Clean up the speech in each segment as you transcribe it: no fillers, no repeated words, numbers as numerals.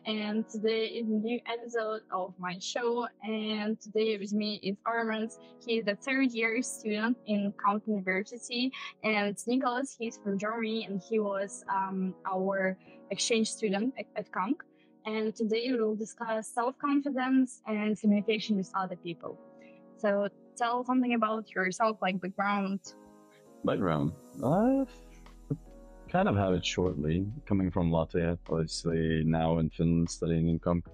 and today is a new episode of my show. And today with me is Armand. He's a third year student in Kant University, and Nicholas. He's from Germany, and he was our exchange student at Kant. And today we will discuss self-confidence and communication with other people. So tell something about yourself, like background. Background. I kind of have it shortly. Coming from Latvia, obviously now in Finland, studying in Comp.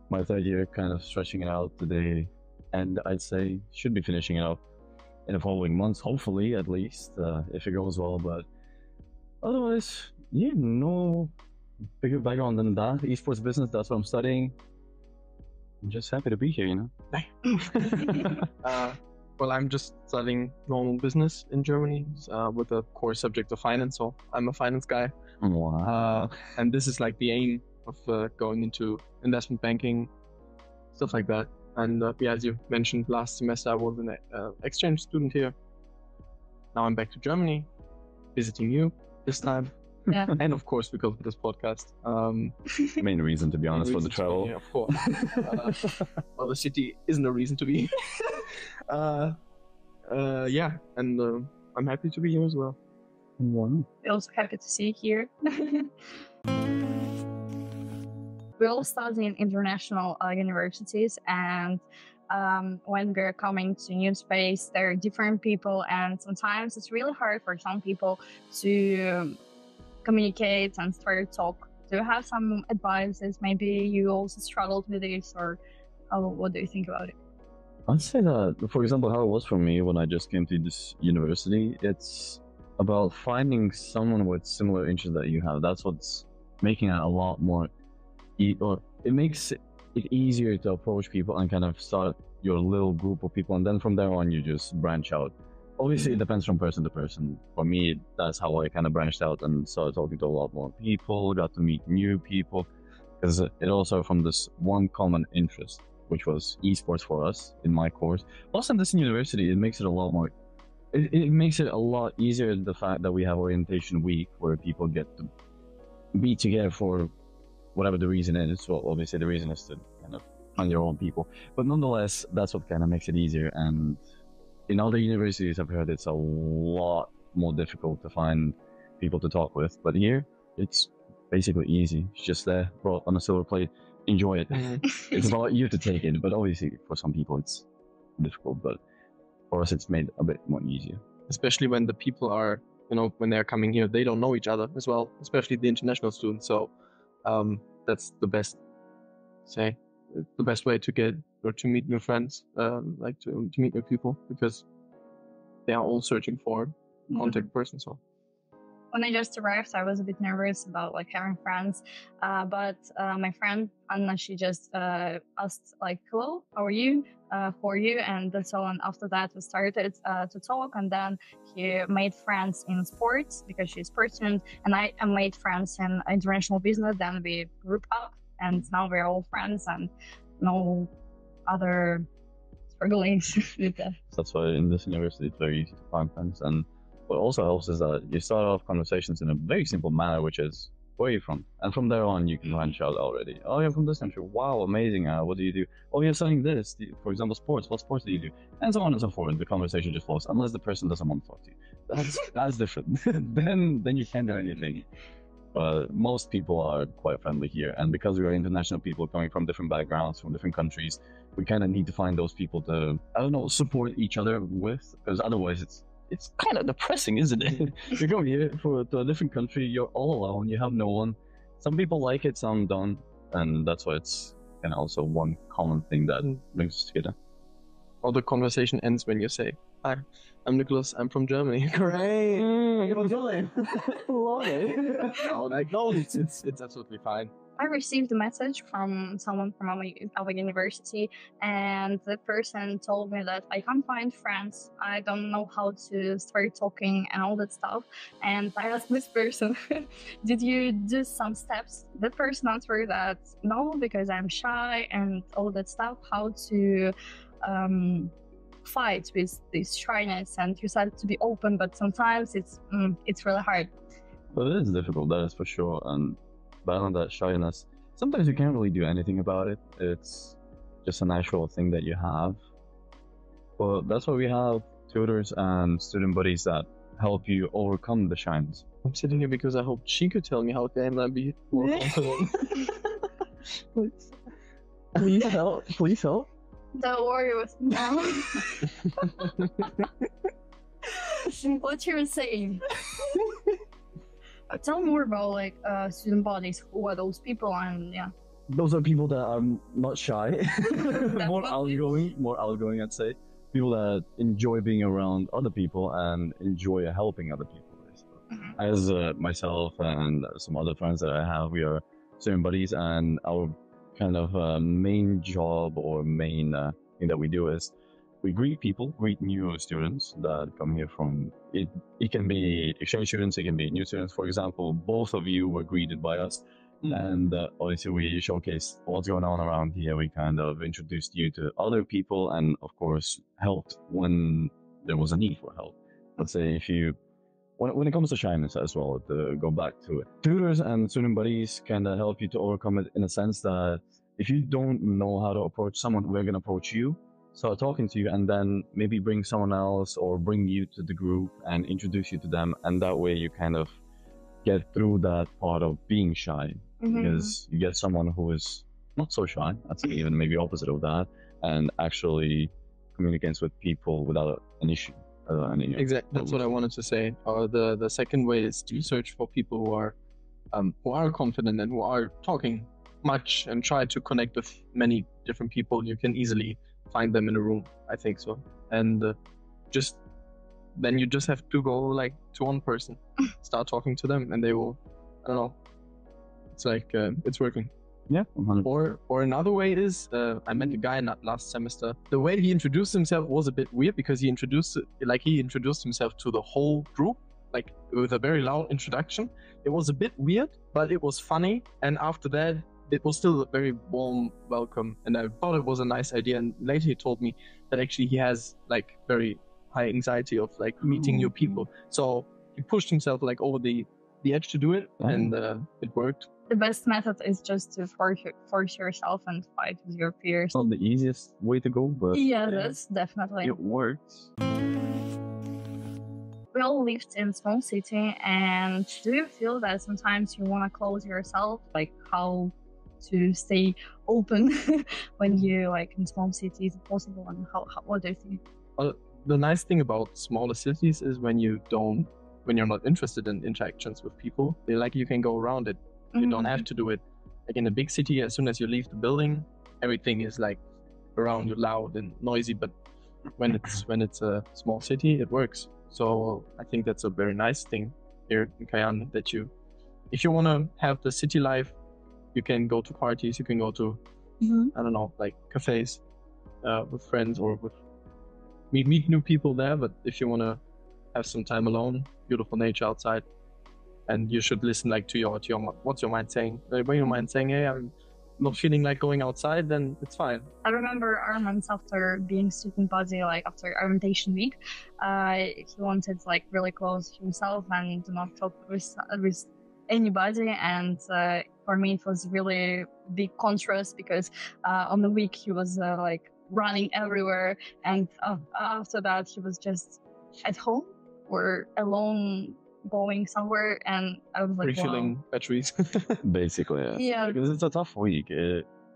My third year, kind of stretching it out today, and I'd say should be finishing it up in the following months, hopefully at least, if it goes well. But otherwise, yeah, no bigger background than that. Esports business, that's what I'm studying. I'm just happy to be here, you know. Well, I'm just studying normal business in Germany with a core subject of finance, so I'm a finance guy. Wow. And this is like the aim of going into investment banking, stuff like that. And yeah, as you mentioned, last semester I was an exchange student here. Now I'm back to Germany, visiting you this time. Yeah. And of course, because of this podcast. Main reason, to be honest, for the travel. Yeah, of course. Well, the city isn't a reason to be. Yeah, and I'm happy to be here as well. Wow. We're also happy to see you here. We all study in international universities, and when we're coming to new space, there are different people, and sometimes it's really hard for some people to communicate and start to talk. Do you have some advices? Maybe you also struggled with this, or what do you think about it? I'd say that, for example, how it was for me when I just came to this university, it's about finding someone with similar interests that you have. That's what's making it a lot more, or it makes it easier to approach people and kind of start your little group of people. And then from there on, you just branch out. Obviously, it depends from person to person. For me, that's how I kind of branched out and started talking to a lot more people, got to meet new people, because it also from this one common interest, which was esports for us in my course. Also in this university, it makes it a lot more, it makes it a lot easier, the fact that we have orientation week where people get to be together for whatever the reason is. Well, obviously the reason is to kind of find your own people, but nonetheless, that's what kind of makes it easier. And in other universities, I've heard it's a lot more difficult to find people to talk with, but here it's basically easy. It's just there, brought on a silver plate. Enjoy it. It's about you to take it, but obviously for some people it's difficult, but for us it's made a bit more easier. Especially when the people are, you know, when they're coming here, they don't know each other as well, especially the international students. So that's the best way to get or to meet new friends, like to meet new people, because they are all searching for a contact person. So when I just arrived, I was a bit nervous about like having friends, but my friend Anna, she just asked like, "Hello, how are you? Who are you?" And so on. After that, we started to talk, and then he made friends in sports because she's person, and I made friends in international business. Then we grouped up, and now we're all friends, and no other struggling with that. That's why in this university it's very easy to find friends. And what also helps is that you start off conversations in a very simple manner, which is, where are you from? And from there on, you can branch out already. Oh, you're from this country. Wow, amazing. What do you do? Oh, you're studying this. For example, sports. What sports do you do? And so on and so forth. The conversation just flows, unless the person doesn't want to talk to you. That's different. then you can't do anything. But most people are quite friendly here. And because we are international people coming from different backgrounds, from different countries, we kind of need to find those people to, I don't know, support each other with, because otherwise it's kind of depressing, isn't it? You go here to a different country, you're all alone, you have no one. Some people like it, some don't, and that's why it's kind of also one common thing that brings us together. Or the conversation ends when you say, "Hi, I'm Nicholas, I'm from Germany." Great! You're German. Love it. No, it's absolutely fine. I received a message from someone from our university, and the person told me that I can't find friends. I don't know how to start talking and all that stuff. And I asked this person, "Did you do some steps?" The person answered that no, because I'm shy and all that stuff. How to fight with this shyness, and you said to be open, but sometimes it's really hard. But it is difficult, that is for sure. And battling that shyness, sometimes you can't really do anything about it. It's just a natural thing that you have. But that's why we have tutors and student buddies that help you overcome the shyness. I'm sitting here because I hoped she could tell me how can I be more confident. Please. Please help. Please help. Don't worry with me now. What you're saying? Tell more about like student bodies. Who are those people? And yeah, Those are people that are not shy, more Definitely. outgoing, I'd say. People that enjoy being around other people and enjoy helping other people. Mhm. As myself and some other friends that I have, we are student buddies, and our kind of main job or main thing that we do is we greet new students that come here from it. It can be exchange students, it can be new students. For example, both of you were greeted by us, and obviously we showcased what's going on around here. We kind of introduced you to other people, and of course helped when there was a need for help. Let's say if you when it comes to shyness as well, to go back to it, tutors and student buddies kind of help you to overcome it in a sense that if you don't know how to approach someone, we're going to approach you, start talking to you, and then maybe bring someone else or bring you to the group and introduce you to them. And that way you kind of get through that part of being shy, because you get someone who is not so shy, I'd say even maybe opposite of that, and actually communicates with people without an issue. Exactly. That's what I wanted to say. The second way is to search for people who are confident and who are talking much and try to connect with many different people. You can easily find them in a room. I think so. And just then you just have to go like to one person, start talking to them, and they will. I don't know. It's like it's working. Yeah, 100%. Or another way is I met a guy not last semester. The way he introduced himself was a bit weird because he introduced himself to the whole group like with a very loud introduction. It was a bit weird, but it was funny. And after that, it was still a very warm welcome. And I thought it was a nice idea. And later he told me that actually he has like very high anxiety of like meeting new people. So he pushed himself like over the edge to do it, and it worked. The best method is just to force yourself and fight with your fears. It's not the easiest way to go, but Yeah, that's definitely. it works. We all lived in small city, and do you feel that sometimes you want to close yourself, like how to stay open when you like in small cities possible, and how what do you think? The nice thing about smaller cities is when you're not interested in interactions with people, like you can go around it. You don't have to do it. Like in a big city, as soon as you leave the building, everything is like around you loud and noisy. But when it's a small city, it works. So I think that's a very nice thing here in Cayenne, that if you want to have the city life, you can go to parties, you can go to I don't know, like cafes with friends, or meet new people there. But if you want to have some time alone, beautiful nature outside, and you should listen like to your what's your mind saying. When your mind saying, hey, I'm not feeling like going outside, then it's fine. I remember Armand's after being student body, like after orientation week, he wanted like really close himself and do not talk with anybody. And for me, it was really big contrast because on the week he was like running everywhere, and after that he was just at home or alone going somewhere, and I was like, Refilling wow. batteries. Basically, Yeah. Because it's a tough week.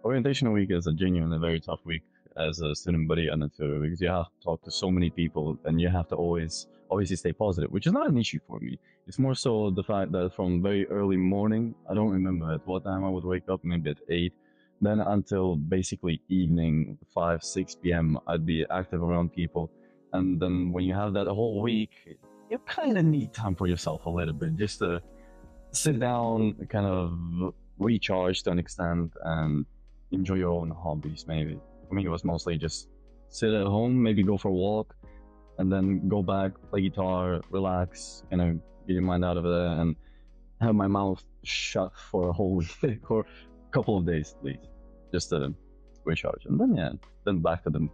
Orientation week is a genuinely very tough week as a student buddy and a tutor, because you have to talk to so many people and you have to always stay positive, which is not an issue for me. It's more so the fact that from very early morning, I don't remember at what time I would wake up, maybe at 8, then until basically evening 5, 6 p.m. I'd be active around people. And then when you have that whole week, you kind of need time for yourself a little bit, just to sit down, kind of recharge to an extent, and enjoy your own hobbies. Maybe for me, it was mostly just sit at home, maybe go for a walk, and then go back, play guitar, relax, get your mind out of there, and have my mouth shut for a whole week or a couple of days at least, just to recharge. And then back to the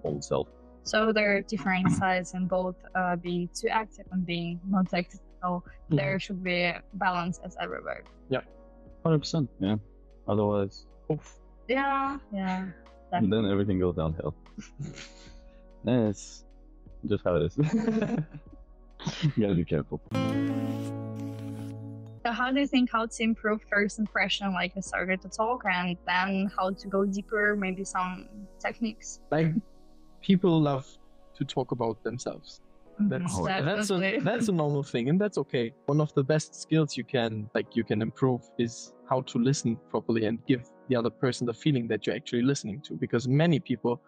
old self. So there are different sides in both being too active and being not active. So there should be a balance as everywhere. Yeah, 100%. Yeah. Otherwise, Yeah. then everything goes downhill. And it's just how it is. You gotta be careful. So how do you think how to improve first impression? Like you started to talk and then how to go deeper, maybe some techniques? Like, people love to talk about themselves. Definitely. That's a normal thing, and that's okay. One of the best skills you can improve is how to listen properly and give the other person the feeling that you're actually listening to, because many people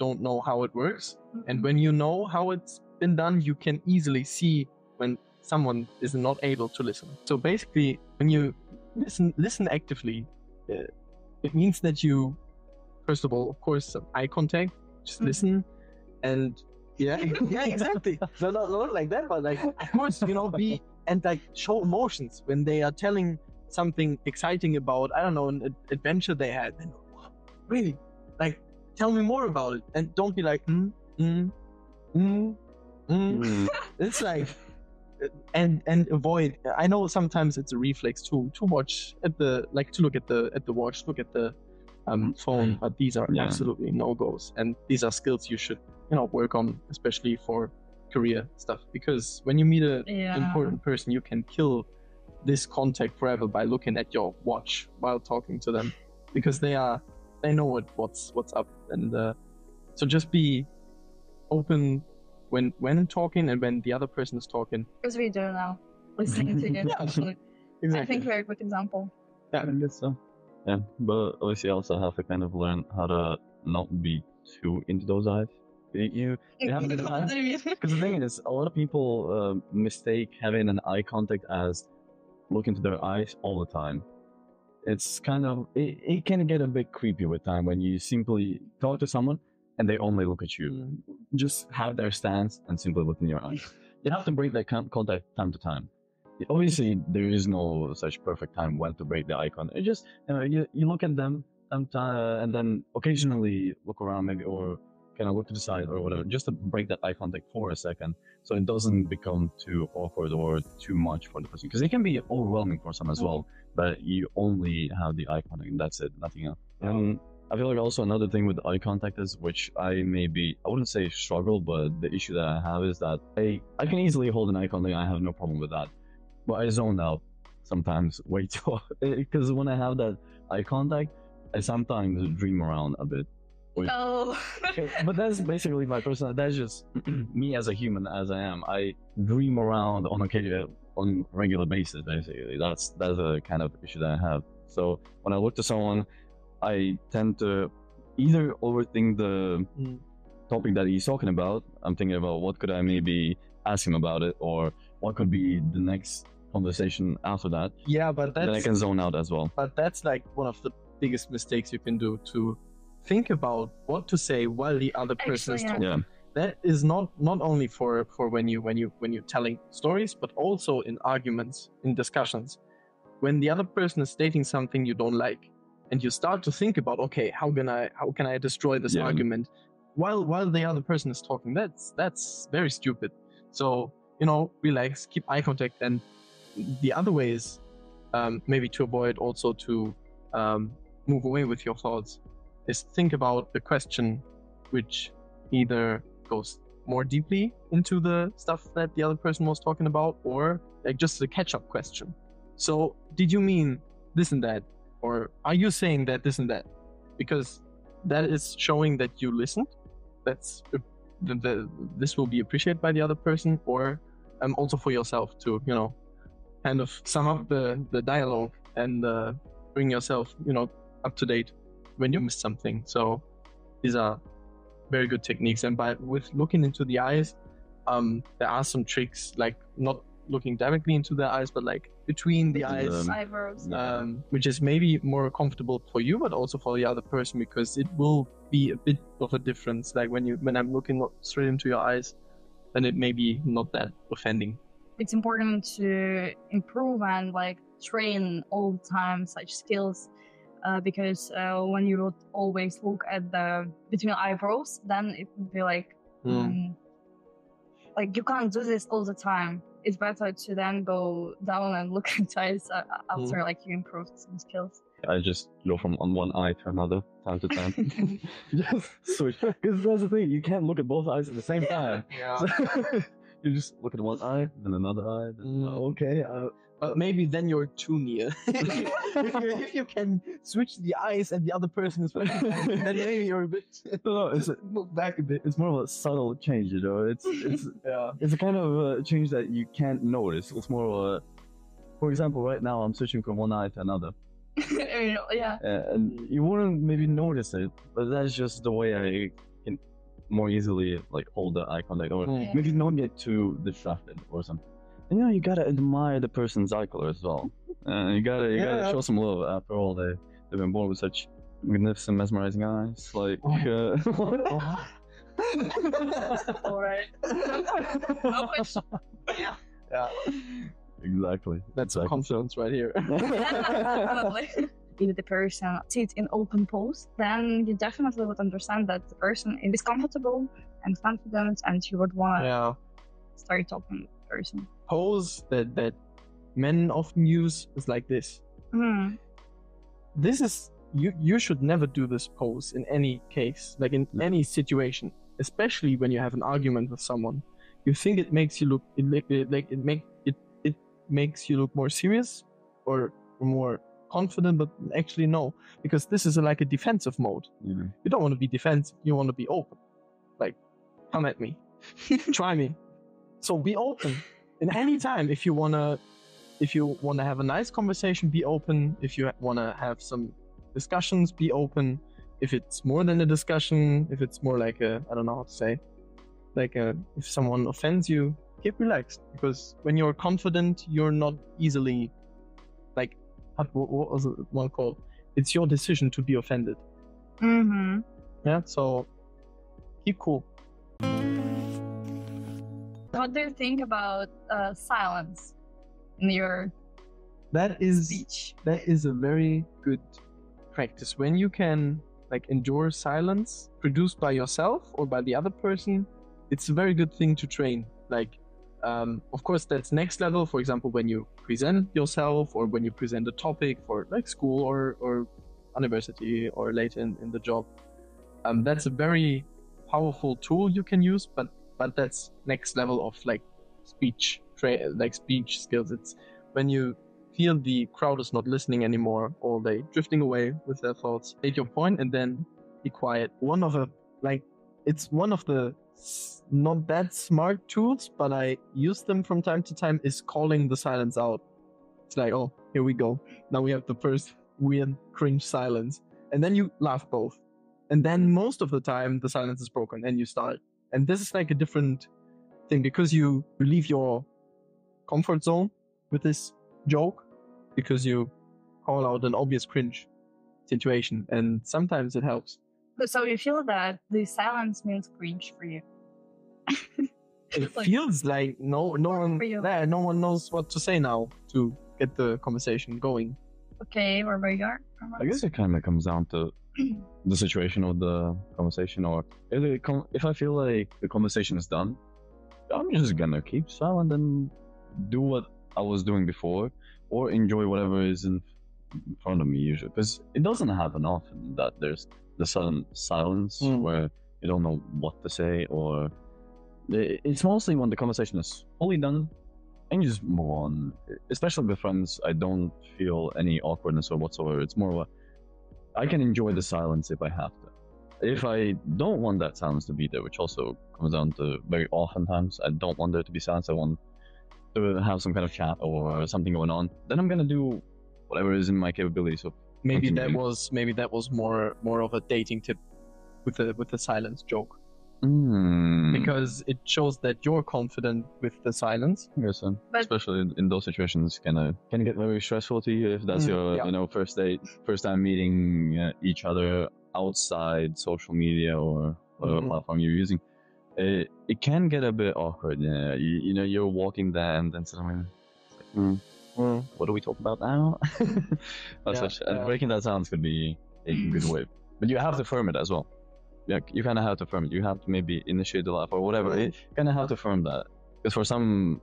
don't know how it works. And when you know how it's been done, you can easily see when someone is not able to listen. So basically, when you listen actively, it means that you, first of all, of course, eye contact, just listen, and yeah, exactly. No, not like that, but like, of course, be and like show emotions when they are telling something exciting about, I don't know, an adventure they had. And, really, like, tell me more about it, and don't be like, It's like, and avoid. I know sometimes it's a reflex to watch at the to look at the watch, look at the phone, but these are absolutely no-goes, and these are skills you should work on, especially for career stuff, because when you meet an important person, you can kill this contact forever by looking at your watch while talking to them, because they know what's up, and so just be open when talking and when the other person is talking. As we do now, listening to you. Actually, Exactly. I think very good example. Yeah, I guess so. Yeah, but obviously you also have to kind of learn how to not be too into those eyes. You have to because the thing is, a lot of people mistake having an eye contact as look into their eyes all the time. It's kind of it can get a bit creepy with time when you simply talk to someone and they only look at you. Just have their stance and simply look in your eyes. You have to break that contact time to time. Obviously, there is no such perfect time when to break the eye contact. It just you look at them and then occasionally look around maybe, or kind of look to the side or whatever, just to break that eye contact for a second, so it doesn't become too awkward or too much for the person, because it can be overwhelming for some as well. But you only have the eye contact, and that's it, nothing else. And I feel like also another thing with eye contact is, which I wouldn't say struggle, but the issue that I have is that I can easily hold an eye contact. I have no problem with that, but I zone out sometimes way too, because when I have that eye contact, I sometimes dream around a bit. Oh. But that's basically my personal. That's just me as a human, as I am. I dream around on on a regular basis. Basically, that's a kind of issue that I have. So when I look to someone, I tend to either overthink the topic that he's talking about. I'm thinking about what could I maybe ask him about it, or what could be the next conversation after that. Yeah, but then I can zone out as well. But that's like one of the biggest mistakes you can do, to think about what to say while the other person is talking. Yeah. That is not only for when you're telling stories, but also in arguments, in discussions. When the other person is stating something you don't like, and you start to think about, okay, how can I destroy this argument while the other person is talking, that's very stupid. So, relax, keep eye contact, and the other way is maybe to avoid also to move away with your thoughts, is think about the question which either goes more deeply into the stuff that the other person was talking about, or like just a catch-up question. So, did you mean this and that? Or are you saying that this and that? Because that is showing that you listened. That's this will be appreciated by the other person, or also for yourself to, kind of sum up the dialogue and bring yourself, up to date when you missed something. So these are very good techniques. And with looking into the eyes, there are some tricks, like not looking directly into the eyes, but like between the eyes, eyebrows, which is maybe more comfortable for you, but also for the other person, because it will be a bit of a difference. Like when I'm looking straight into your eyes, then it may be not that offending. It's important to improve and like train all the time such skills, because when you would always look at the between eyebrows, then it would be like you can't do this all the time. it's better to then go down and look into eyes after like you improved some skills. I just go from one eye to another time to time. Just switch. Because that's the thing, you can't look at both eyes at the same time. Yeah. So, you just look at one eye, then another eye. Then, okay. But maybe then you're too near. if you can switch the eyes and the other person is, then maybe you're a bit. No, move back a bit. it's more of a subtle change, you know. It's it's a kind of a change that you can't notice. It's more of a, for example, right now I'm switching from one eye to another. Yeah. And you wouldn't maybe notice it, but that's just the way I can more easily like hold the eye contact, or maybe not get too distracted or something. And, you know, you gotta admire the person's eye color as well. You gotta show some love. After all, they've been born with such magnificent, mesmerizing eyes. Like, All right. No question. Yeah. Exactly. That's exactly. confidence right here. If the person sits in open pose, then you definitely would understand that the person is comfortable and confident, and you would want to start talking to the person. Pose that men often use is like this. This is you should never do this pose in any case, like in any situation, especially when you have an argument with someone. You think it makes you look it makes you look more serious or more confident, but actually no, because this is like a defensive mode. You don't want to be defensive, you want to be open. Like, come at me, try me. So be open in any time. If you wanna have a nice conversation, be open. If you wanna have some discussions, be open. If it's more than a discussion, if it's more like a, I don't know how to say, like if someone offends you, keep relaxed, because when you're confident, you're not easily, like, what was it one called? It's your decision to be offended. Yeah, so keep cool. What do you think about silence in your speech? That is a very good practice. When you can like endure silence produced by yourself or by the other person, it's a very good thing to train. Like, of course, that's next level. For example, when you present yourself or when you present a topic for like school or university or later in the job, that's a very powerful tool you can use. But that's next level of like speech skills. It's when you feel the crowd is not listening anymore, or they drifting away with their thoughts. State your point and then be quiet. It's one of the not that smart tools, but I use them from time to time, is calling the silence out. It's like, oh, here we go. Now we have the first weird cringe silence. And then you laugh both. And then most of the time the silence is broken and you start. And this is like a different thing, because you leave your comfort zone with this joke, because you call out an obvious cringe situation, and sometimes it helps. So you feel that the silence means cringe for you? It feels like no one knows what to say now to get the conversation going. Okay, where about you are? I guess it kind of comes down to the situation of the conversation, or if I feel like the conversation is done, I'm just gonna keep silent and do what I was doing before, or enjoy whatever is in front of me usually, because it doesn't happen often that there's the sudden silence where you don't know what to say, or it's mostly when the conversation is fully done and you just move on. Especially with friends, I don't feel any awkwardness or whatsoever. It's more of a, I can enjoy the silence if I have to. If I don't want that silence to be there, which also comes down to very oftentimes, I don't want there to be silence, I want to have some kind of chat or something going on, then I'm gonna do whatever is in my capabilities of maybe that was more of a dating tip with the silence joke. Because it shows that you're confident with the silence. Yes, especially in those situations, can get very stressful to you if that's your first date, first time meeting each other outside social media or whatever platform you're using. It can get a bit awkward. You know, you're walking there and then suddenly it's like, what do we talk about now? And breaking that silence could be a good way, but you have to firm it as well. Yeah, you kind of have to firm it. You have to maybe initiate the laugh or whatever. You kind of have to firm that, because for some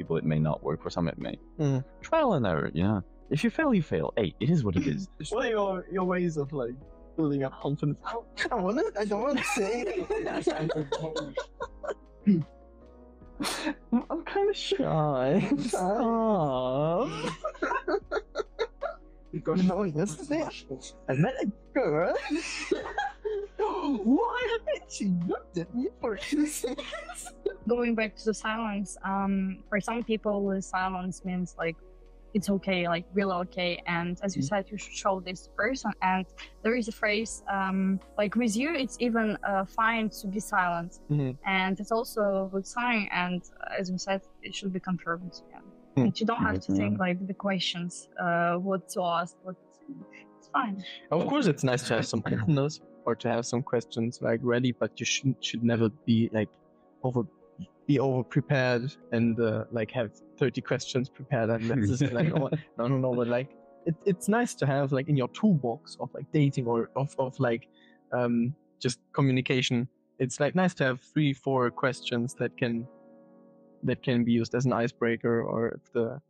people it may not work. For some it may. Mm. Trial and error. Yeah. If you fail, you fail. Hey, it is what it is. What are your ways of like building up confidence? I don't want to say it. I'm kind of shy. Stop. No, yesterday I met a girl. Why did she looked at me for 2 seconds? Going back to the silence, for some people, the silence means like it's okay, like really okay. And as you said, you should show this person. And there is a phrase, like with you, it's even fine to be silent. And it's also a good sign. And as you said, it should be confirmed. Yeah. And you don't have to think like the questions, what to ask, it's fine. Of course, it's nice to have some openness or to have some questions like ready, but you should never be like over prepared and like have 30 questions prepared and that's just like no, but like it's nice to have like in your toolbox of like dating or of like just communication. It's like nice to have 3-4 questions that can be used as an icebreaker, or if the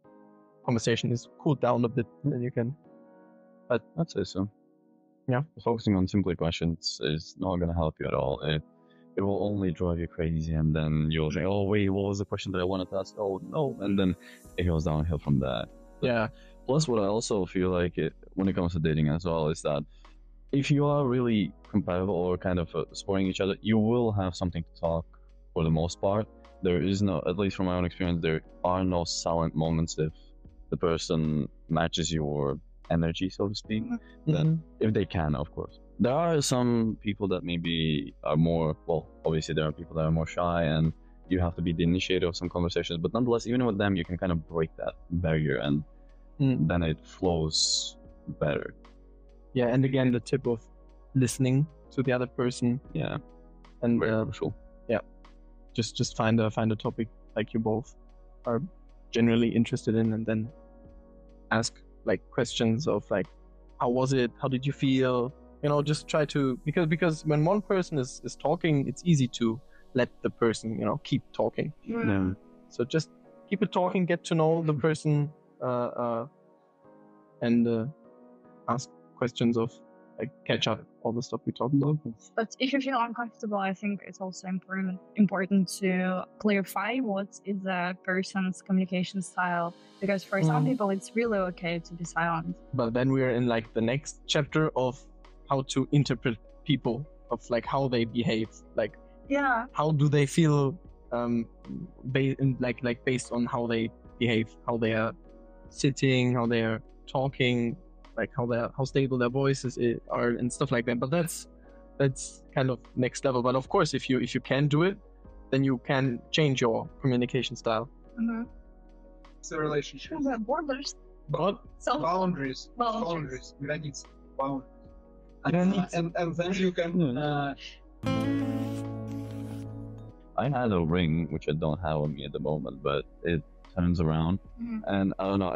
conversation is cooled down a bit, then you can. But I'd say so. Yeah. Focusing on simple questions is not going to help you at all. It will only drive you crazy, and then you'll say, oh wait, what was the question that I wanted to ask? Oh no, and then it goes downhill from that. Yeah. Plus, what I also feel like when it comes to dating as well is that if you are really compatible or kind of supporting each other, you will have something to talk for the most part. There is no, at least from my own experience, there are no silent moments if the person matches your energy, so to speak. Then, if they can, of course. There are some people that maybe are more, well, obviously there are people that are more shy and you have to be the initiator of some conversations, but nonetheless, even with them, you can kind of break that barrier and then it flows better. Yeah, and again, the tip of listening to the other person. Yeah, and very crucial. Yeah, just find a topic like you both are generally interested in, and then ask like questions of like, how was it? How did you feel? You know, just try to, because when one person is talking, it's easy to let the person, you know, keep talking. Yeah. So just keep it talking, get to know the person, and ask questions of like catch up all the stuff we talked about. But if you feel uncomfortable, I think it's also important to clarify what is the person's communication style, because for some people it's really okay to be silent. But then we're in like the next chapter of how to interpret people, of like how they behave, like how do they feel, based on how they behave, how they are sitting, how they are talking, like how stable their voices are and stuff like that. But that's kind of next level. But of course, if you can do it, then you can change your communication style. It's a relationship. Borders. But Boundaries. Boundaries. You need boundaries. And then you can. I had a ring, which I don't have on me at the moment, but it turns around, and I don't know.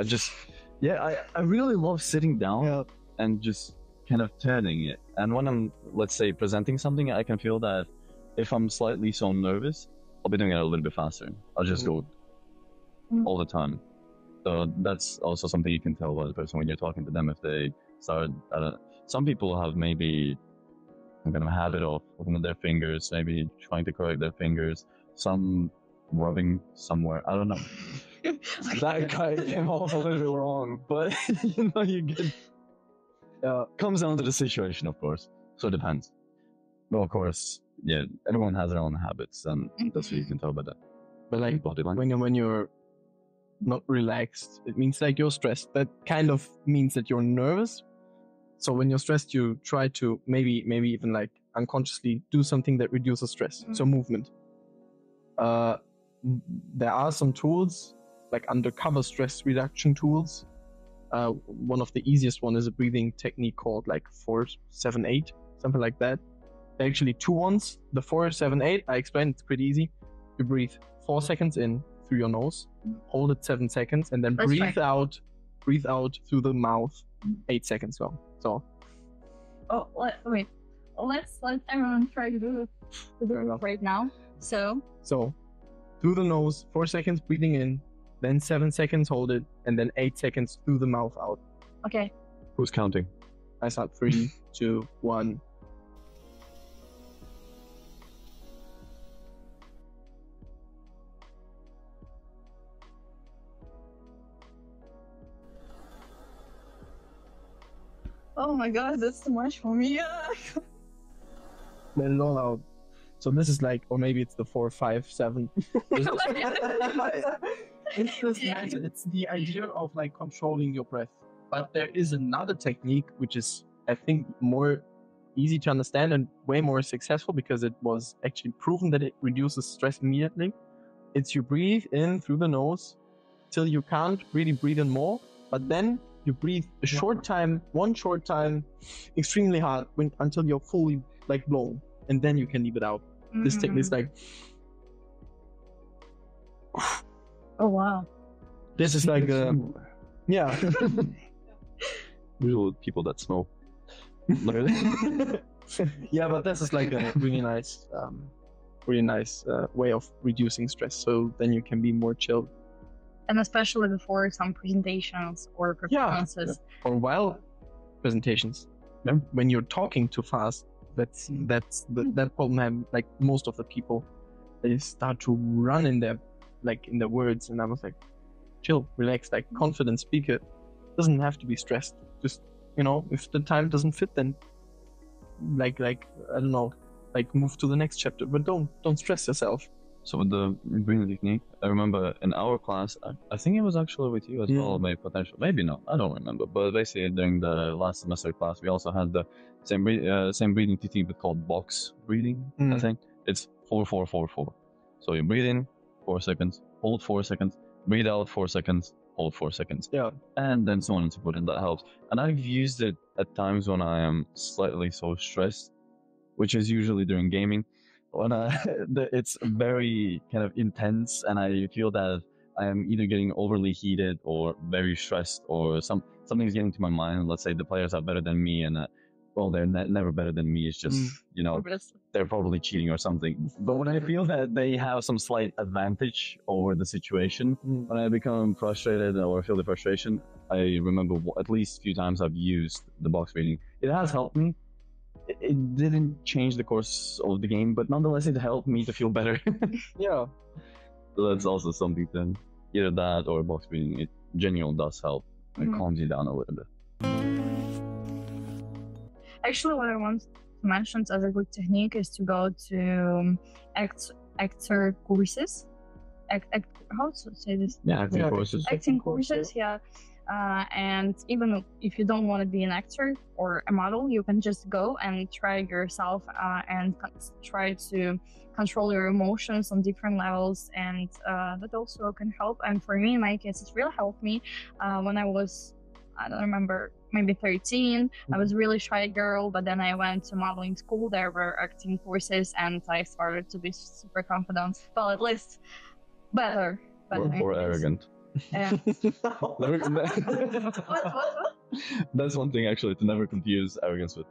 I really love sitting down and just kind of turning it. And when I'm, let's say, presenting something, I can feel that if I'm slightly so nervous, I'll be doing it a little bit faster. I'll just go all the time. So that's also something you can tell by the person when you're talking to them. If they start, some people have maybe some kind of habit of looking at their fingers, maybe trying to correct their fingers, some rubbing somewhere. I don't know. That guy came off a little bit wrong, but you get. Comes down to the situation, of course. So it depends. Well, of course, yeah, everyone has their own habits, and that's what you can tell by that. But like body language. when you're not relaxed, it means like you're stressed. That kind of means that you're nervous. So when you're stressed, you try to maybe even like unconsciously do something that reduces stress. So movement. There are some tools, like undercover stress reduction tools. One of the easiest one is a breathing technique called like 4-7-8, something like that. There are actually 2 ones. The 4-7-8, I explained, it's pretty easy. You breathe 4 seconds in through your nose, hold it 7 seconds, and then breathe out through the mouth 8 seconds. So. Oh, wait. Let's everyone try to do it right now. So through the nose, 4 seconds breathing in, then 7 seconds hold it, and then 8 seconds through the mouth out. Okay. Who's counting? I start 3, 2, 1. Oh my god, that's too much for me. Let it all out. So this is like, or maybe it's the 4, 5, 7. It's this method. It's the idea of like controlling your breath. But there is another technique which is, I think, more easy to understand and way more successful because it was actually proven that it reduces stress immediately. It's you breathe in through the nose till you can't really breathe in more, but then you breathe one short time, extremely hard until you're fully like blown, and then you can leave it out. This technique is like, oh wow. this is like yeah. Usually people that smoke. Yeah, but this is like a really nice way of reducing stress. So then you can be more chilled. And especially before some presentations or performances. Or while presentations. Yeah. When you're talking too fast, that problem have like most of the people. They start to run in their words, and I was like, chill, relax, like confident speaker. Doesn't have to be stressed. Just, if the time doesn't fit, then like I don't know, like move to the next chapter, but don't stress yourself. So with the breathing technique, I remember in our class, I think it was actually with you as well, maybe not, I don't remember. But basically during the last semester class, we also had the same breathing technique but called box breathing. I think it's 4-4-4-4. So you breathe in 4 seconds, hold 4 seconds, breathe out 4 seconds, hold 4 seconds. Yeah. And then so on and so forth, and that helps. And I've used it at times when I am slightly so stressed, which is usually during gaming. When it's very kind of intense and I feel that I am either getting overly heated or very stressed, or something's getting to my mind. Let's say the players are better than me, and they're never better than me. It's just they're probably cheating or something. But when I feel that they have some slight advantage over the situation, when I become frustrated or feel the frustration, I remember at least a few times I've used the box breathing. It has helped me. It didn't change the course of the game, but nonetheless it helped me to feel better. Yeah. So that's also something then. Either that or box breathing. It genuinely does help. It calms you down a little bit. Actually, what I want to mention as a good technique is to go to actor courses. How to say this? Yeah, acting courses. Acting courses, yeah. And even if you don't want to be an actor or a model, you can just go and try yourself and try to control your emotions on different levels, and that also can help. And for me, in my case, it really helped me when I was, I don't remember, maybe 13. I was really shy girl, but then I went to modeling school. There were acting courses, and I started to be super confident. Well, at least better. Or arrogant. Yeah. That's one thing actually, to never confuse arrogance with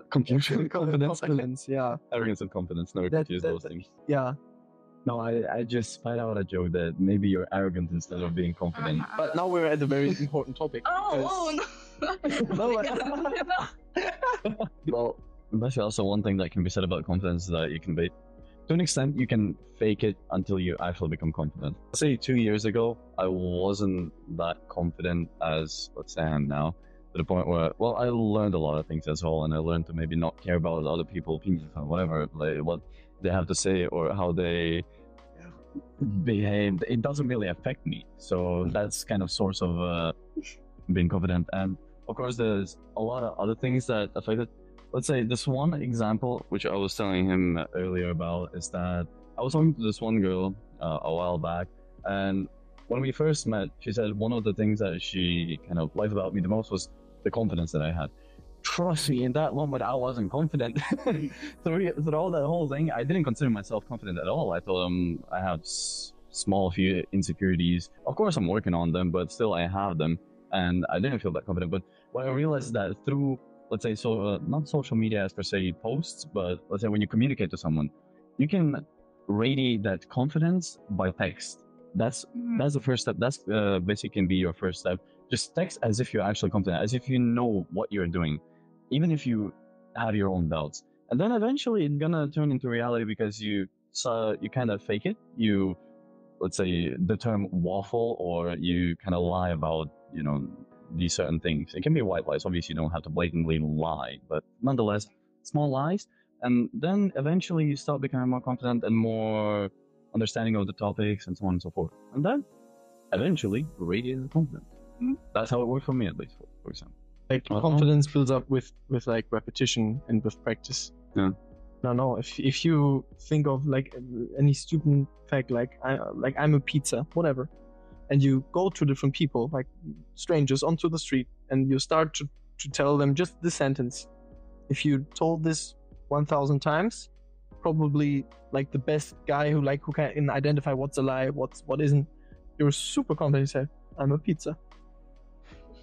confusion. Confidence. Yeah. Arrogance and confidence, never confuse those things. Yeah. No, I just spied out a joke that maybe you're arrogant instead of being confident. But now we're at a very important topic. Oh no. Well, actually also one thing that can be said about confidence is that you can be, to an extent, you can fake it until you actually become confident. Let's say 2 years ago, I wasn't that confident as, let's say, I am now, to the point where, well, I learned a lot of things as well, and I learned to maybe not care about other people's opinions or whatever, like what they have to say or how they behave. It doesn't really affect me. So that's kind of source of being confident. And of course, there's a lot of other things that affect it. Let's say this one example, which I was telling him earlier about, is that I was talking to this one girl a while back, and when we first met, she said one of the things that she kind of liked about me the most was the confidence that I had. Trust me, in that moment, I wasn't confident. Throughout that whole thing, I didn't consider myself confident at all. I thought I have small few insecurities. Of course, I'm working on them, but still I have them, and I didn't feel that confident. But what I realized is that through, let's say, not social media as per se posts, but let's say when you communicate to someone, you can radiate that confidence by text. That's Mhm. that's the first step. That's basically can be your first step. Just text as if you're actually confident, as if you know what you're doing, even if you have your own doubts. And then eventually it's gonna turn into reality because you kind of fake it. You, let's say, the term waffle, or you kind of lie about these certain things. It can be white lies. Obviously, you don't have to blatantly lie, but nonetheless, small lies. And then eventually you start becoming more confident and more understanding of the topics and so on and so forth. And then eventually radiate the confidence. Mhm. That's how it worked for me, at least, for example. Like Well, confidence builds up with like repetition and with practice. Yeah. No. If you think of like any stupid fact, like I'm a pizza, whatever, and you go to different people, like strangers, onto the street, and you start to tell them just this sentence. If you told this 1,000 times, probably like the best guy who can identify what's a lie, what isn't. You're super confident. You say, "I'm a pizza."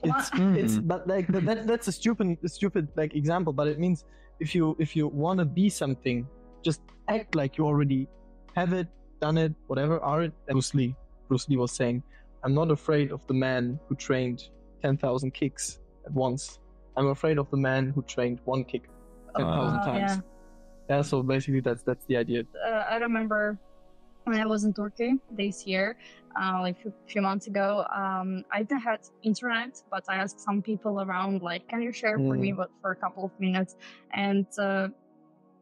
It's but like that's a stupid like example, but it means if you want to be something, just act like you already have it, done it, whatever are it. And Bruce Lee was saying, "I'm not afraid of the man who trained 10,000 kicks at once. I'm afraid of the man who trained one kick 10,000 times." Yeah, so basically that's the idea. I remember when I was in Turkey this year, like a few months ago, I didn't have internet, but I asked some people around, like, can you share for me, but for a couple of minutes? And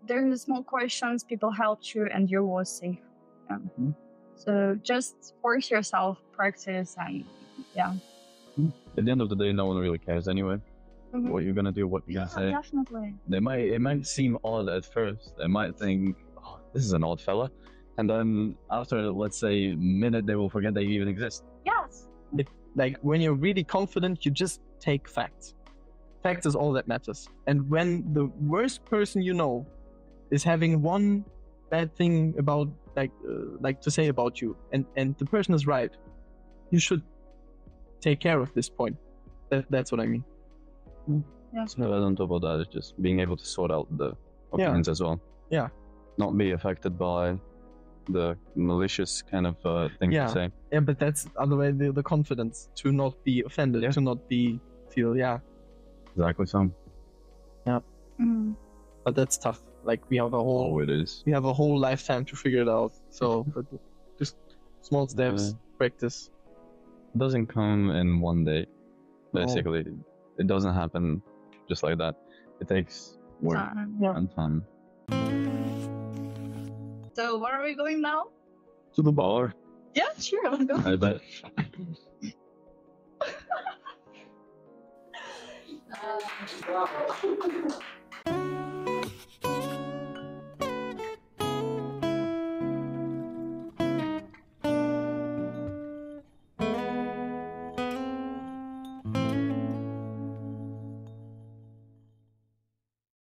there's small questions, people helped you, and you was safe. Yeah. Mm-hmm. So just force yourself, practice, and yeah. At the end of the day, no one really cares anyway. Mhm. What you're gonna do, what you're Yeah, gonna say. definitely. It might seem odd at first. They might think, oh, this is an odd fella. And then after, let's say, a minute, they will forget they even exist. Yes. Like when you're really confident, you just take facts. Facts is all that matters. And when the worst person you know is having one bad thing about like to say about you, and the person is right, you should take care of this point. That's what I mean. Yeah. So on top of that, it's just being able to sort out the opinions as well. Yeah. Not be affected by the malicious kind of thing to say. Yeah, but that's otherwise the confidence to not be offended, to not feel Exactly so. Mhm. But that's tough. Like we have It is. we have a whole lifetime to figure it out. So but just small steps, practice. It doesn't come in one day. No. Basically, it doesn't happen just like that. It takes work and time. So where are we going now? To the bar. Yeah, sure, let's go. I bet.